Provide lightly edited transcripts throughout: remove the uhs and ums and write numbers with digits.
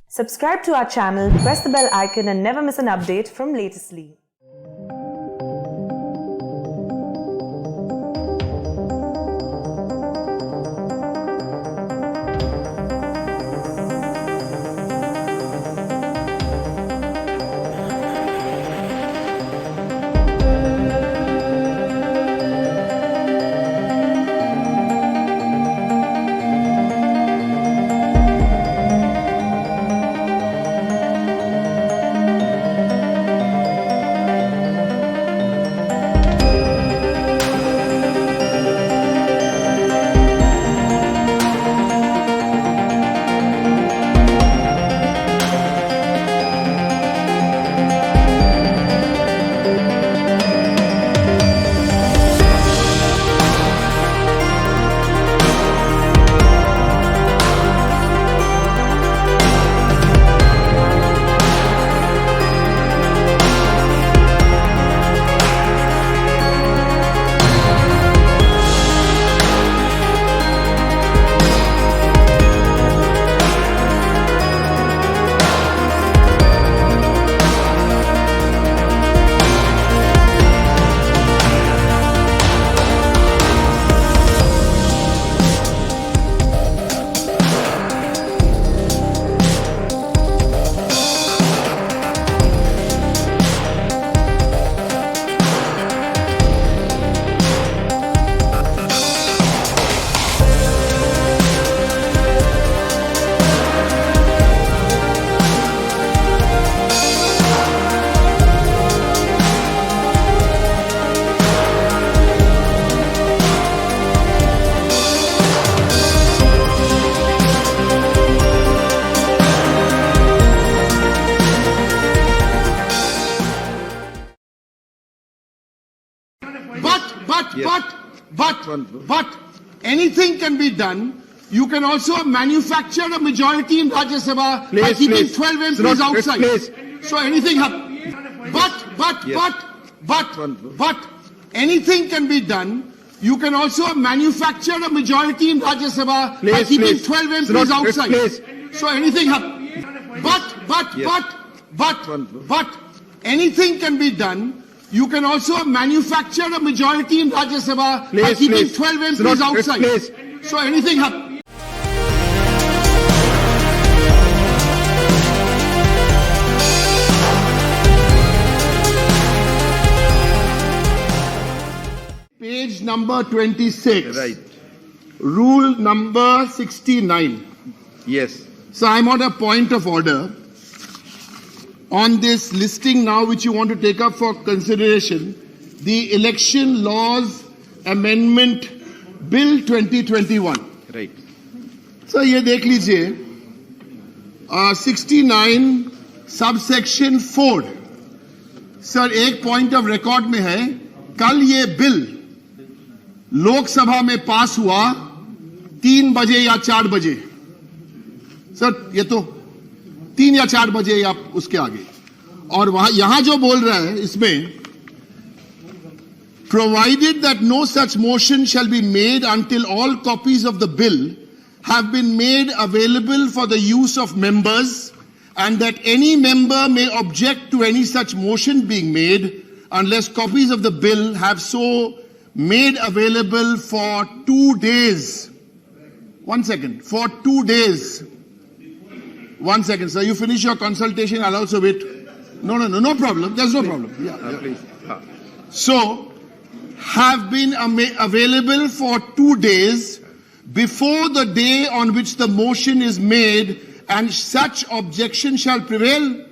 Subscribe to our channel, press the bell icon and never miss an update from Latestly. But anything can be done. You can also manufacture a majority in Rajya Sabha by keeping 12 MPs outside. So anything happens. But anything can be done. You can also manufacture a majority in Rajya Sabha by keeping 12 MPs outside. So anything happens. But anything can be done. You can also manufacture a majority in Rajya Sabha by keeping 12 MPs outside. So anything happens. Page number 26. Right. Rule number 69. Yes. So I'm on a point of order. On this listing now, which you want to take up for consideration, the Election Laws Amendment Bill 2021. Right. So ये देख लीजिए 69 subsection 4. Sir एक point of record में है, कल ये bill Lok Sabha में पास हुआ 3 बजे या 4 बजे. सर ये तो 3 या 4 बजे या उसके आगे. और वहां यहां जो बोल रहा है इसमें, provided that no such motion shall be made until all copies of the bill have been made available for the use of members, and that any member may object to any such motion being made unless copies of the bill have so made available for 2 days. 1 second. For 2 days. 1 second, sir. You finish your consultation. I'll also wait. No problem. There's no problem. Please. So, have been available for 2 days before the day on which the motion is made, and such objection shall prevail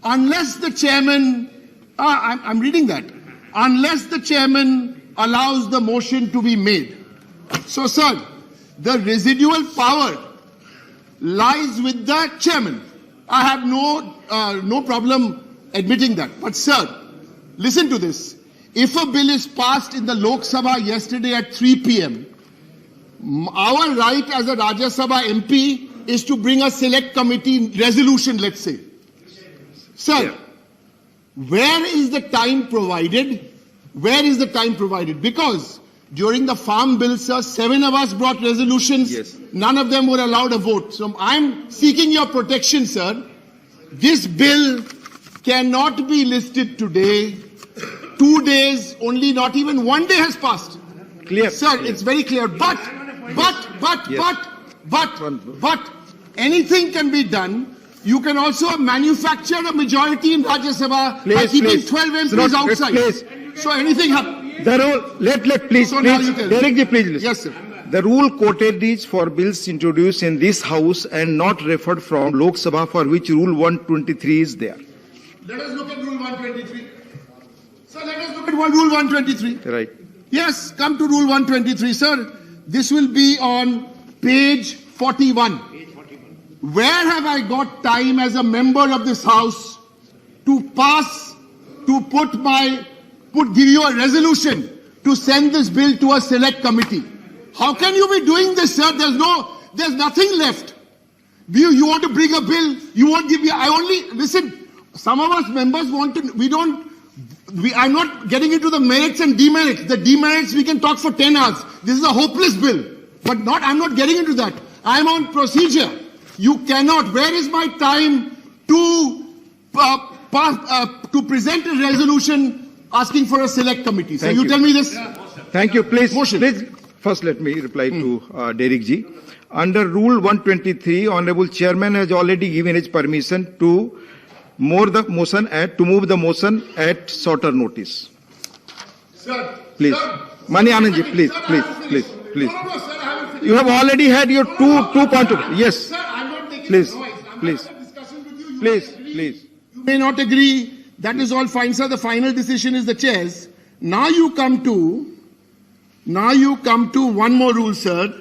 unless the chairman, I'm reading that, unless the chairman allows the motion to be made. So, sir, the residual power lies with the chairman. I have no problem admitting that. But sir, listen to this. If a bill is passed in the Lok Sabha yesterday at 3 p.m., our right as a Rajya Sabha MP is to bring a select committee resolution, let's say. Sir, where is the time provided? Where is the time provided? Because During the farm bill, sir, 7 of us brought resolutions. Yes. None of them were allowed a vote. So I'm seeking your protection, sir. This bill cannot be listed today. 2 days, only not even 1 day has passed. Clear. Sir, it's very clear. But, anything can be done. You can also manufacture a majority in Rajya Sabha by Please, keeping please. 12 It's MPs not- outside. please. So anything happens. The rule, please, So now you please, tell. Derek ji, please listen. Yes, sir. The rule quoted is for bills introduced in this house and not referred from Lok Sabha, for which Rule 123 is there. Let us look at Rule 123. Sir, let us look at Rule 123. Right. Yes, come to Rule 123, sir. This will be on page 41. Where have I got time as a member of this house to give you a resolution to send this bill to a select committee? How can you be doing this, sir? There's nothing left. You want to bring a bill, you won't give me, listen, some of us members I'm not getting into the merits and demerits. The demerits we can talk for 10 hours. This is a hopeless bill. But I'm not getting into that. I'm on procedure. You cannot. Where is my time to present a resolution asking for a select committee? So Thank you you. tell me this. Thank you. Please, Motion. please, first let me reply to Derek ji. Under Rule 123, Honorable Chairman has already given his permission to move the motion at shorter notice. Sir, Please. sir, Mani Anand ji, please, sir, I please, haven't please, finished. please. No, sir, I haven't finished. You have already had your two point of, yes, Sir, I'm not making Please, noise. I'm please. having a discussion with you. You please, may agree. please. You may not agree. That is all fine, sir. The final decision is the chair's. Now you come to one more rule, sir,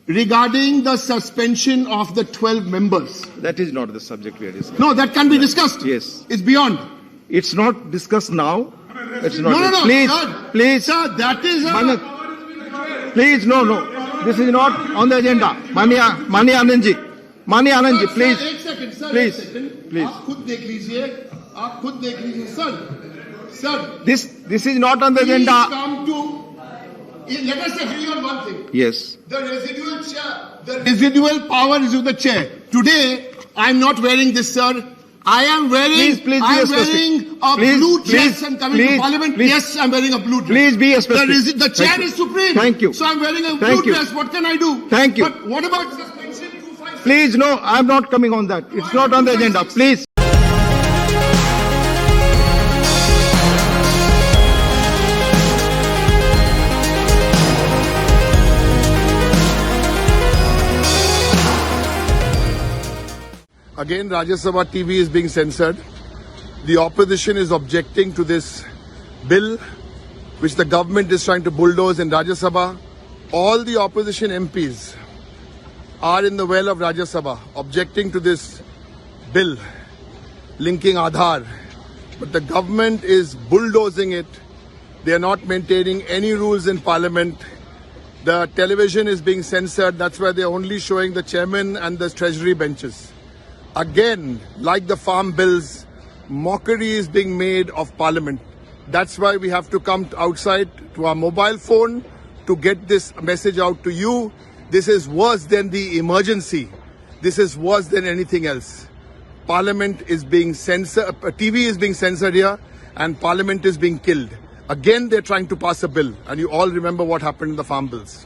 regarding the suspension of the 12 members. That is not the subject we are discussing. No, that can be discussed. Yes. It's beyond. It's not discussed now. It's not. No. Please, sir, please. Sir, that is Manan, please, no. This is not on the agenda. Mani Anand ji, please. एक second sir, Please, एक second. please. आप खुद देख लीजिए. Sir. This is not on the Please agenda. come to. Let us agree on one thing. Yes. The residual power is with the chair. Today, I'm not wearing this, sir. I am wearing. Please be I'm specific. wearing a Please, blue dress please, and coming please, to Parliament. please. Yes, I'm wearing a blue dress. Please be specific. The chair Thank you. is supreme. Thank you. So I'm wearing a Thank blue you. dress. What can I do? Thank you. But what about suspension 256? Please, no, I'm not coming on that. It's not on the agenda. Please. Again, Rajya Sabha TV is being censored. The opposition is objecting to this bill, which the government is trying to bulldoze in Rajya Sabha. All the opposition MPs are in the well of Rajya Sabha, objecting to this bill, linking Aadhaar. But the government is bulldozing it. They are not maintaining any rules in Parliament. The television is being censored. That's why they're only showing the chairman and the treasury benches. Again, like the farm bills, mockery is being made of Parliament. That's why we have to come outside to our mobile phone to get this message out to you. This is worse than the emergency. This is worse than anything else. Parliament is being censored, TV is being censored here, and Parliament is being killed. Again, they're trying to pass a bill, and you all remember what happened in the farm bills.